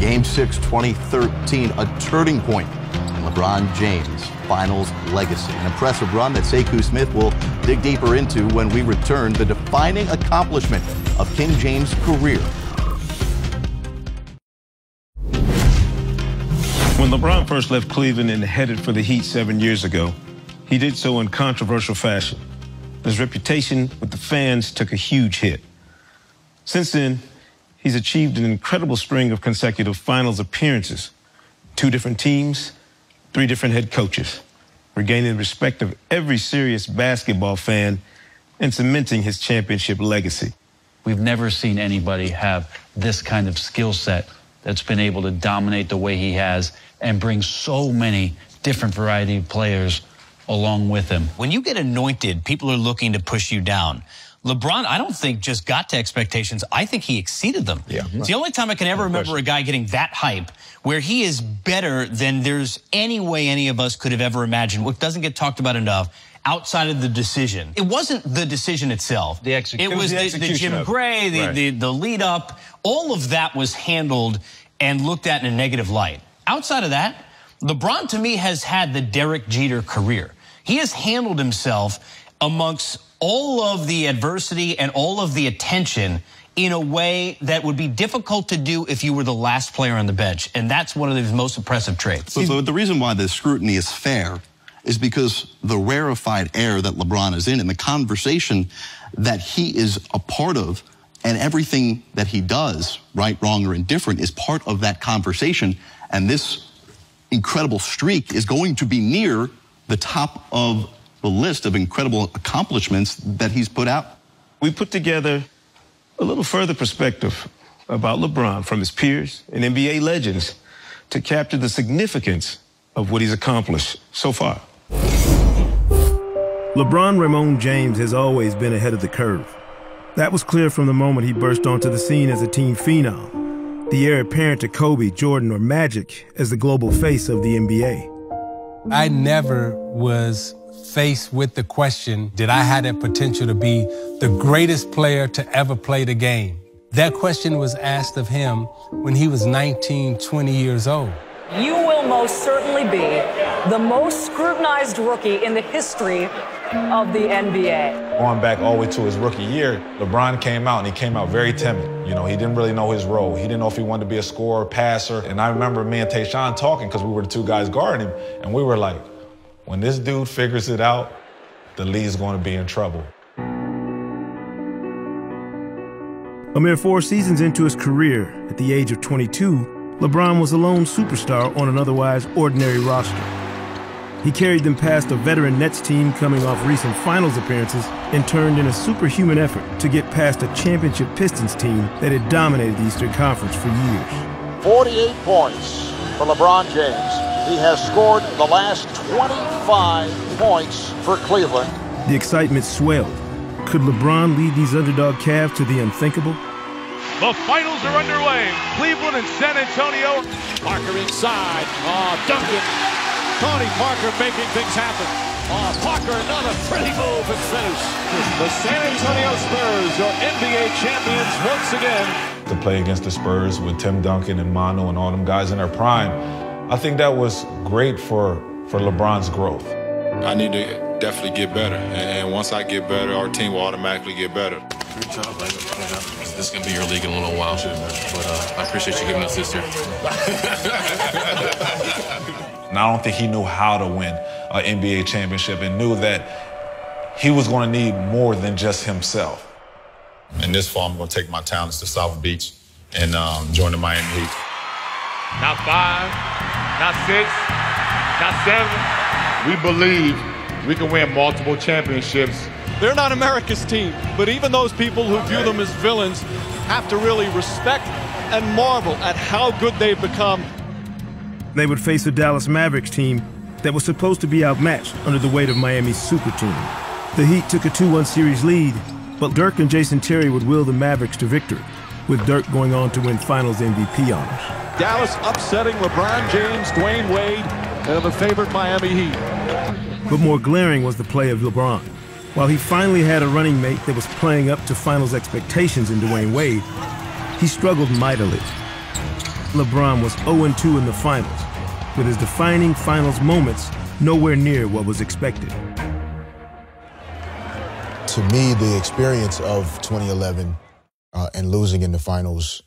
Game 6, 2013, a turning point in LeBron James' finals legacy. An impressive run that Sekou Smith will dig deeper into when we return. The defining accomplishment of King James' career. When LeBron first left Cleveland and headed for the Heat 7 years ago, he did so in controversial fashion. His reputation with the fans took a huge hit. Since then, he's achieved an incredible string of consecutive finals appearances, 2 different teams, 3 different head coaches, regaining the respect of every serious basketball fan and cementing his championship legacy. We've never seen anybody have this kind of skill set that's been able to dominate the way he has and bring so many different variety of players along with him. When you get anointed, people are looking to push you down. LeBron, I don't think just got to expectations. I think he exceeded them. Yeah. It's the only time I can ever remember a guy getting that hype where he is better than there's any way any of us could have ever imagined. What doesn't get talked about enough outside of the decision. It wasn't the decision itself. The execution. It was the Jim Gray, the lead up. All of that was handled and looked at in a negative light. Outside of that, LeBron to me has had the Derek Jeter career. He has handled himself amongst all of the adversity and all of the attention in a way that would be difficult to do if you were the last player on the bench. And that's one of his most impressive traits. So the reason why the scrutiny is fair is because the rarefied air that LeBron is in and the conversation that he is a part of and everything that he does, right, wrong, or indifferent, is part of that conversation. And this incredible streak is going to be near the top of the list of incredible accomplishments that he's put out. We put together a little further perspective about LeBron from his peers and NBA legends to capture the significance of what he's accomplished so far. LeBron Ramon James has always been ahead of the curve. That was clear from the moment he burst onto the scene as a team phenom, the heir apparent to Kobe, Jordan, or Magic as the global face of the NBA. I never was faced with the question, did I have that potential to be the greatest player to ever play the game? That question was asked of him when he was 19, 20 years old. You will most certainly be the most scrutinized rookie in the history of the NBA. Going back all the way to his rookie year, LeBron came out and he came out very timid. You know, he didn't really know his role. He didn't know if he wanted to be a scorer, passer. And I remember me and Tayshaun talking because we were the 2 guys guarding him. And we were like, when this dude figures it out, the league's going to be in trouble. A mere 4 seasons into his career, at the age of 22, LeBron was a lone superstar on an otherwise ordinary roster. He carried them past a veteran Nets team coming off recent finals appearances and turned in a superhuman effort to get past a championship Pistons team that had dominated the Eastern Conference for years. 48 points for LeBron James. He has scored the last 25 points for Cleveland. The excitement swelled. Could LeBron lead these underdog Cavs to the unthinkable? The finals are underway. Cleveland and San Antonio. Parker inside. Duncan. Tony Parker making things happen. Parker, another pretty move and finish. The San Antonio Spurs are NBA champions once again. To play against the Spurs with Tim Duncan and Manu and all them guys in their prime, I think that was great for LeBron's growth. I need to definitely get better. And once I get better, our team will automatically get better. Great job, man. This is going to be your league in a little while, but I appreciate you giving us this year. And I don't think he knew how to win an NBA championship and knew that he was going to need more than just himself. And this fall, I'm going to take my talents to South Beach and join the Miami Heat. Not 5, not 6, not 7. We believe we can win multiple championships. They're not America's team, but even those people who view them as villains have to really respect and marvel at how good they've become. They would face a Dallas Mavericks team that was supposed to be outmatched under the weight of Miami's super team. The Heat took a 2-1 series lead, but Dirk and Jason Terry would will the Mavericks to victory, with Dirk going on to win Finals MVP honors. Dallas upsetting LeBron James, Dwayne Wade, and the favorite Miami Heat. But more glaring was the play of LeBron. While he finally had a running mate that was playing up to Finals expectations in Dwayne Wade, he struggled mightily. LeBron was 0-2 in the finals, with his defining finals moments nowhere near what was expected. To me, the experience of 2011 and losing in the finals,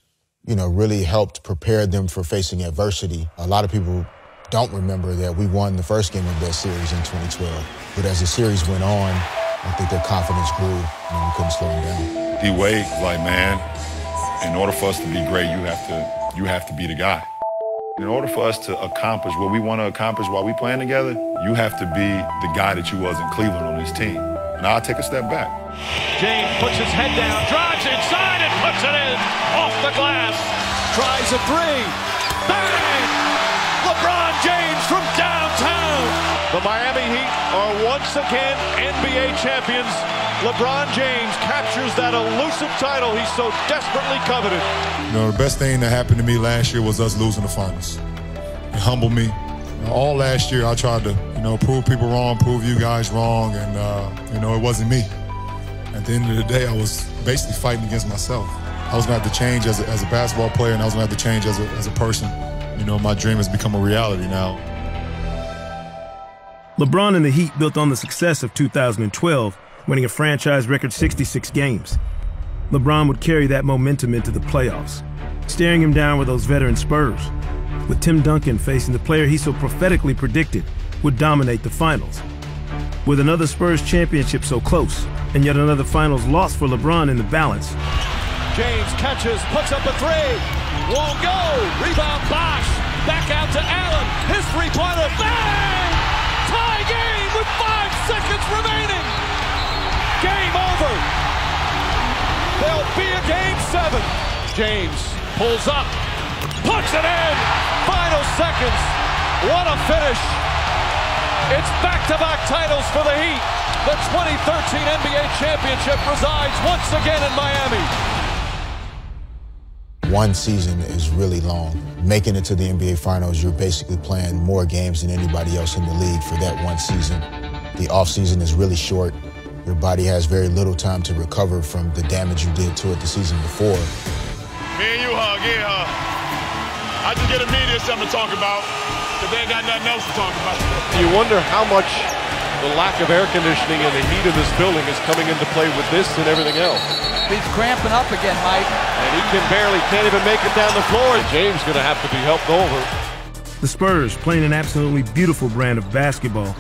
really helped prepare them for facing adversity. A lot of people don't remember that we won the first game of that series in 2012. But as the series went on, I think their confidence grew and we couldn't slow them down. D-Wade, like, man, in order for us to be great, you have to be the guy. In order for us to accomplish what we want to accomplish while we playing together, you have to be the guy that you was in Cleveland on this team. Now I'll take a step back. James puts his head down, drives inside and puts it in off the glass. Tries a three. Bang! LeBron James from downtown. The Miami Heat are once again NBA champions. LeBron James captures that elusive title he so desperately coveted. The best thing that happened to me last year was us losing the finals. It humbled me. All last year I tried to, prove people wrong, prove you guys wrong, and, it wasn't me. At the end of the day, I was basically fighting against myself. I was going to have to change as a basketball player, and I was going to have to change as a person. My dream has become a reality now. LeBron and the Heat built on the success of 2012, winning a franchise record 66 games. LeBron would carry that momentum into the playoffs, staring him down with those veteran Spurs, with Tim Duncan facing the player he so prophetically predicted would dominate the finals. With another Spurs championship so close, and yet another finals loss for LeBron in the balance. James catches, puts up a three, won't go, rebound Bosh, back out to Allen, his three-pointer, bang! Tie game with 5 seconds remaining! Game over! There'll be a game 7. James pulls up, puts it in! Final seconds, what a finish! It's back-to-back titles for the Heat. The 2013 NBA championship resides once again in Miami. One season is really long. Making it to the NBA Finals, you're basically playing more games than anybody else in the league for that one season. The offseason is really short. Your body has very little time to recover from the damage you did to it the season before. Me and you hug, I just get a media something to talk about, because they ain't got nothing else to talk about. You wonder how much the lack of air conditioning and the heat of this building is coming into play with this and everything else. He's cramping up again, Mike. And he can't even make it down the floor. And James going to have to be helped over. The Spurs, playing an absolutely beautiful brand of basketball,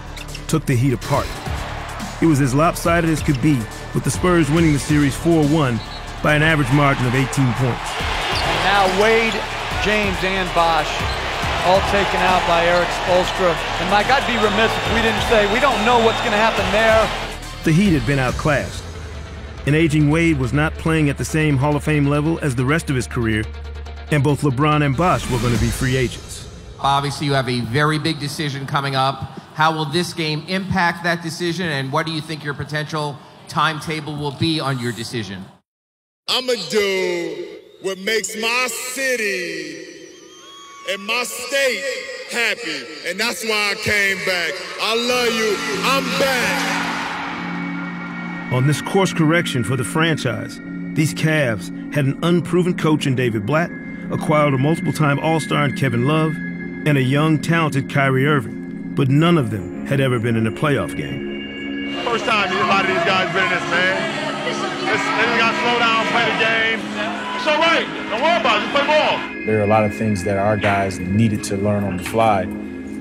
took the Heat apart. It was as lopsided as could be, with the Spurs winning the series 4-1 by an average margin of 18 points. And now Wade, James, and Bosh all taken out by Eric Spoelstra. And Mike, I'd be remiss if we didn't say we don't know what's going to happen there. The Heat had been outclassed. An aging Wade was not playing at the same Hall of Fame level as the rest of his career, and both LeBron and Bosh were going to be free agents. Obviously, you have a very big decision coming up. How will this game impact that decision, and what do you think your potential timetable will be on your decision? I'm going to do what makes my city and my state happy, and that's why I came back. I love you. I'm back. On this course correction for the franchise, these Cavs had an unproven coach in David Blatt, acquired a multiple-time All-Star in Kevin Love, and a young, talented Kyrie Irving. But none of them had ever been in a playoff game. First time a lot of these guys been in this, man. They got to slow down, play the game. It's all right. Don't worry about it. Just play ball. There are a lot of things that our guys needed to learn on the fly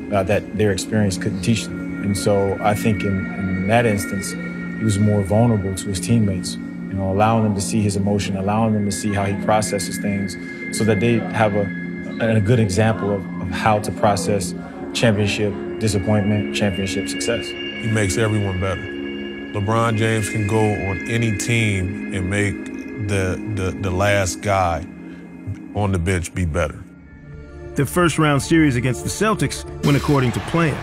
that their experience couldn't teach them. And so I think in that instance, he was more vulnerable to his teammates, allowing them to see his emotion, allowing them to see how he processes things so that they have a good example of how to process championship disappointment, championship success. He makes everyone better. LeBron James can go on any team and make the last guy on the bench be better. The first-round series against the Celtics went according to plan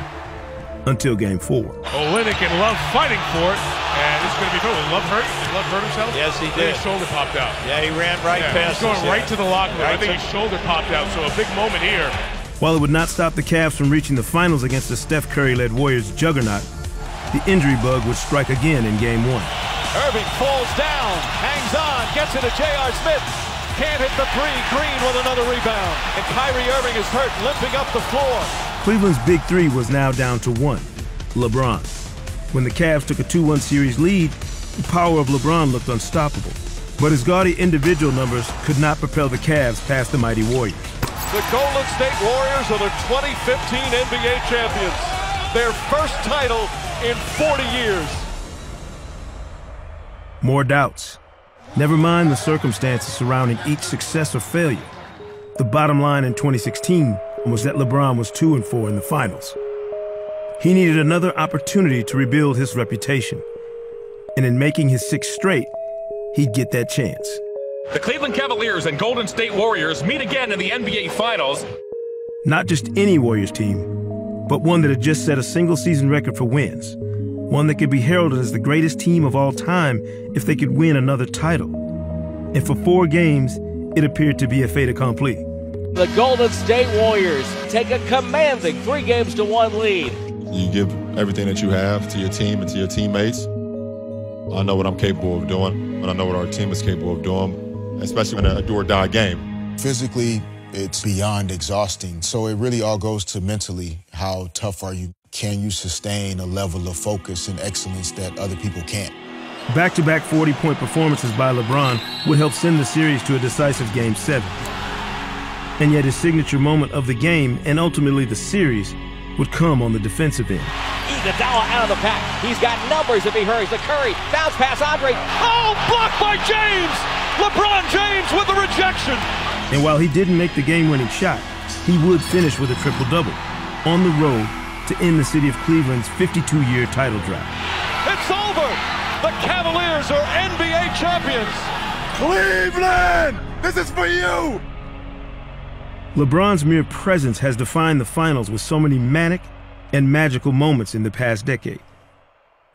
until Game 4. Olynyk and Love fighting for it, and it's going to be good. Love hurt? Did Love hurt himself? Yes, he did. His shoulder popped out. Yeah, he ran right past He's going right to the locker room. Right I think his shoulder popped out, so a big moment here. While it would not stop the Cavs from reaching the finals against the Steph Curry-led Warriors juggernaut, the injury bug would strike again in Game 1. Irving falls down, hangs on, gets it to J.R. Smith. Can't hit the three. Green with another rebound. And Kyrie Irving is hurt, limping up the floor. Cleveland's big three was now down to one, LeBron. When the Cavs took a 2-1 series lead, the power of LeBron looked unstoppable. But his gaudy individual numbers could not propel the Cavs past the mighty Warriors. The Golden State Warriors are the 2015 NBA champions. Their first title in 40 years. More doubts. Never mind the circumstances surrounding each success or failure. The bottom line in 2016 was that LeBron was 2-4 in the finals. He needed another opportunity to rebuild his reputation. And in making his sixth straight, he'd get that chance. The Cleveland Cavaliers and Golden State Warriors meet again in the NBA Finals. Not just any Warriors team, but one that had just set a single-season record for wins. One that could be heralded as the greatest team of all time if they could win another title. And for 4 games, it appeared to be a fait accompli. The Golden State Warriors take a commanding 3-1 lead. You give everything that you have to your team and to your teammates. I know what I'm capable of doing, and I know what our team is capable of doing, especially in a do-or-die game. Physically, it's beyond exhausting. So it really all goes to mentally. How tough are you? Can you sustain a level of focus and excellence that other people can't? Back-to-back 40-point performances by LeBron would help send the series to a decisive Game 7. And yet his signature moment of the game, and ultimately the series, would come on the defensive end. Iguodala out of the pack. He's got numbers if he hurries. The Curry, bounce pass, Andre. Oh, blocked by James! LeBron James with the rejection! And while he didn't make the game-winning shot, he would finish with a triple-double on the road to end the city of Cleveland's 52-year title drought. It's over! The Cavaliers are NBA champions! Cleveland! This is for you! LeBron's mere presence has defined the finals with so many manic and magical moments in the past decade.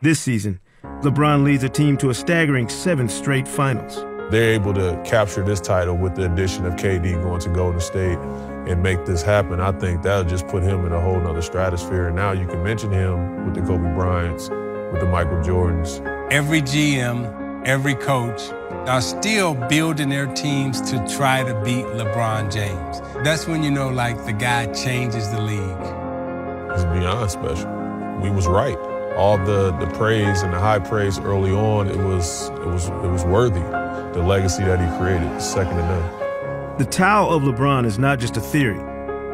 This season, LeBron leads a team to a staggering 7 straight finals. They're able to capture this title with the addition of KD going to Golden State and make this happen. I think that'll just put him in a whole nother stratosphere. And now you can mention him with the Kobe Bryants, with the Michael Jordans. Every GM, every coach are still building their teams to try to beat LeBron James. That's when you know, like, the guy changes the league. It's beyond special. We was right. All the praise and the high praise early on, it was worthy. The legacy that he created is second to none. The Tao of LeBron is not just a theory.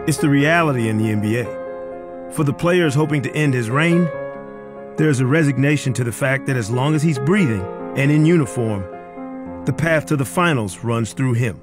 It's the reality in the NBA. For the players hoping to end his reign, there's a resignation to the fact that as long as he's breathing and in uniform, the path to the finals runs through him.